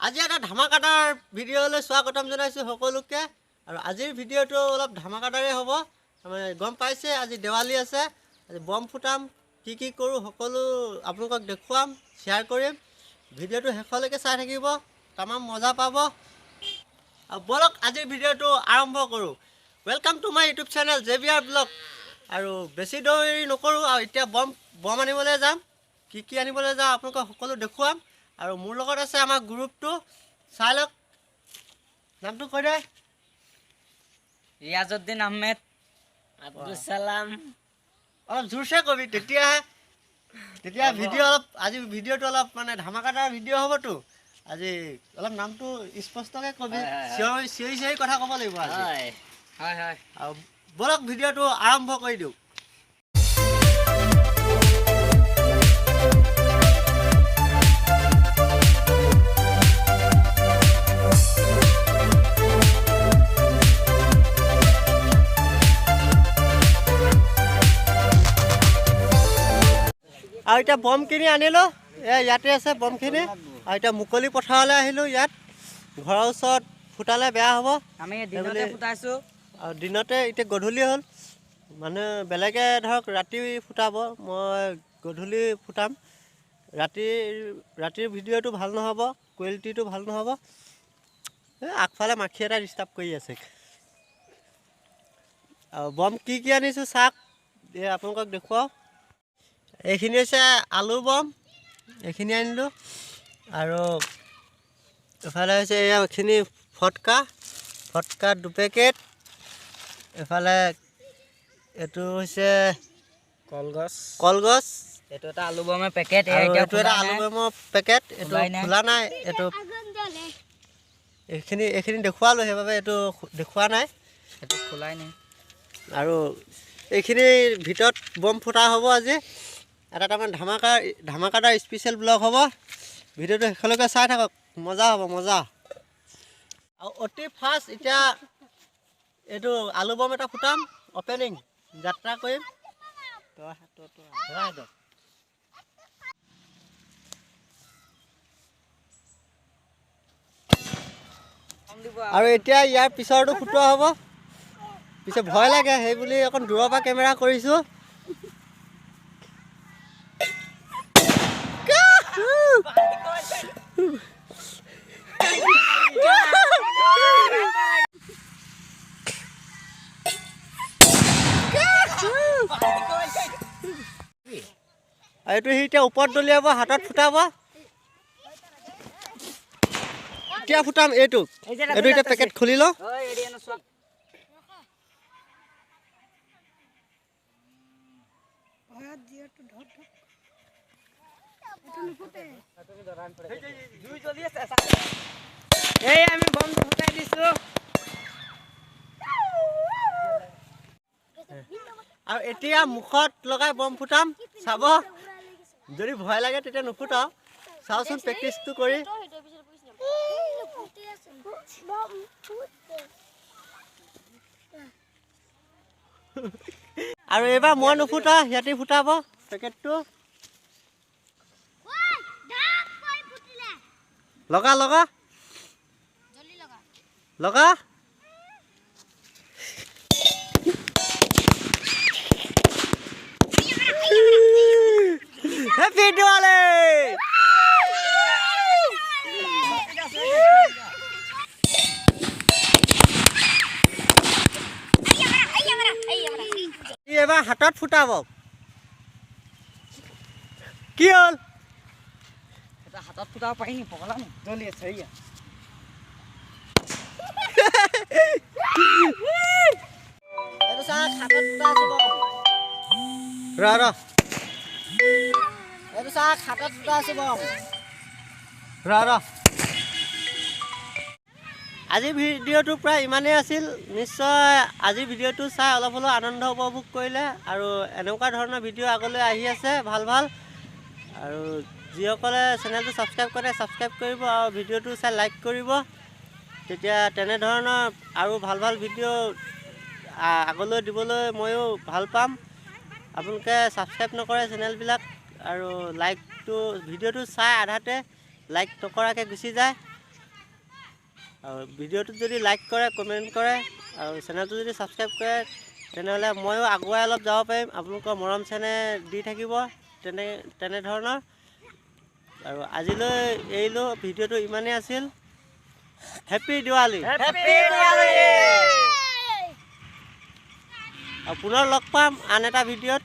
আজি এটা ধামাকাদাৰ ভিডিঅ'লৈ স্বাগতম জনাইছোঁ সকলোকে। আৰু আজিৰ ভিডিঅ'টো অলপ ধামাকাদাৰেই হ'ব। মানে গম পাইছে আজি দেৱালী আছে, আজি বম ফুটাম, কি কৰোঁ সকলো আপোনালোকক দেখুৱাম, শ্বেয়াৰ কৰিম। ভিডিঅ'টো শেষলৈকে চাই থাকিব, তামাম মজা পাব। আৰু বলক আজিৰ ভিডিঅ'টো আৰম্ভ কৰোঁ। Welcome to my YouTube channel JBR blog. আৰু বেছি দেৰি নকৰোঁ, আৰু এতিয়া বম আনিবলৈ যাম। কি আনিবলৈ যাওঁ আপোনালোকক সকলো দেখুৱাম। আৰু মোৰ লগত আছে আমাৰ গ্ৰুপটো, চাই লওক। নামটো কৈ দে। ৰিয়াজউদ্দিন আহমেদ, আব্দুল সালাম। অলপ জোৰছে কবি, তেতিয়া ভিডিঅ' অলপ আজি ভিডিঅ'টো অলপ মানে ধামাকাদাৰ ভিডিঅ' হ'বতো। আজি অলপ নামটো স্পষ্টকৈ কবি, চিঞৰি কথা ক'ব লাগিব আজি। আৰু বলক ভিডিঅ'টো আৰম্ভ কৰি দিওঁ। আৰু এতিয়া বমখিনি আনিলোঁ, ইয়াতে আছে বমখিনি। আৰু এতিয়া মুকলি পথাৰলৈ আহিলোঁ। ইয়াত ঘৰৰ ওচৰত ফুটালে বেয়া হ'ব, আমি দিনতে ফুটাইছোঁ। আৰু দিনতে এতিয়া গধূলি হ'ল, মানে বেলেগে ধৰক ৰাতি ফুটাব, মই গধূলি ফুটাম। ৰাতিৰ ভিডিঅ'টো ভাল নহ'ব, কোৱালিটিটো ভাল নহ'ব। আগফালে মাখি এটা ডিষ্টাৰ্ব কৰি আছে। আৰু বম কি আনিছোঁ চাওক, আপোনালোকক দেখুৱাওঁ। এইখিনি হৈছে আলু বম, এইখিনি আনিলোঁ। আৰু এফালে হৈছে এইখিনি ফটকা 2 পেকেট। এফালে এইটো হৈছে কলগছ। এইটো এটা আলু বমৰ পেকেট, এইটো এটা আলু বমৰ পেকেট। এইটো খোলা নাই, এইটো এইখিনি দেখুৱালোঁ, সেইবাবে এইটো দেখুওৱা নাই, এইটো খোলাই নাই। আৰু এইখিনিৰ ভিতৰত বম ফুটা হ'ব আজি। এটা তাৰমানে ধামাকাদাৰ স্পেচিয়েল ব্লগ হ'ব। ভিডিঅ'টো শেষলৈকে চাই থাকক, মজা হ'ব মজা। আৰু অতি ফাৰ্ষ্ট এতিয়া এইটো আলু বম এটা ফুটাম, অপেনিং যাত্ৰা কৰিম। আৰু এতিয়া ইয়াৰ পিছৰটো ফুটোৱা হ'ব। পিছে ভয় লাগে, সেই বুলি অকণ দূৰৰ পৰা কেমেৰা কৰিছোঁ। এইটো সি এতিয়া ওপৰত দলিয়াব, হাতত ফুটাব। এতিয়া ফুটাম এইটো এতিয়া পেকেট খুলি লওঁ। এই আমি বমটো ফুটাই দিছোঁ। আৰু এতিয়া মুখত লগাই বম ফুটাম, চাব। যদি ভয় লাগে তেতিয়া নুফুটাও, চাওচোন প্ৰেক্টিচটো কৰি। আৰু এইবাৰ মই নুফুটা, সিহঁতি ফুটাব পেকেটটো। লগা হেপী দিৱালী। এবাৰ হাতত ফুটাব। কি হ'ল? এটা হাতত ফুটাব পাৰি নি? পগলা নি? জ্বলি আছে এইয়া। এইটো চাওক, হাতত ফুটাইছোঁ বম। এইটো চাওক, হাতত ফুটাইছোঁ বম। আজিৰ ভিডিঅ'টো প্ৰায় ইমানেই আছিল। নিশ্চয় আজিৰ ভিডিঅ'টো চাই অলপ হ'লেও আনন্দ উপভোগ কৰিলে। আৰু এনেকুৱা ধৰণৰ ভিডিঅ' আগলৈ আহি আছে ভাল। আৰু যিসকলে চেনেলটো ছাবস্ক্ৰাইব কৰে, ছাবস্ক্ৰাইব কৰিব, আৰু ভিডিঅ'টো চাই লাইক কৰিব। তেতিয়া তেনেধৰণৰ আৰু ভাল ভিডিঅ' আগলৈ দিবলৈ ময়ো ভাল পাম। আপোনালোকে ছাবস্ক্ৰাইব নকৰে চেনেলবিলাক, আৰু ভিডিঅ'টো চাই আধাতে লাইক নকৰাকৈ গুচি যায়। আৰু ভিডিঅ'টোত যদি লাইক কৰে কমেণ্ট কৰে আৰু চেনেলটো যদি ছাবস্ক্ৰাইব কৰে তেনেহ'লে ময়ো আগুৱাই অলপ যাব পাৰিম আপোনালোকৰ মৰম চেনেহ দি থাকিব তেনেধৰণৰ আৰু আজিলৈ এৰিলোঁ ভিডিঅ'টো ইমানেই আছিল হেপী দিৱালী আৰু পুনৰ লগ পাম আন এটা ভিডিঅ'ত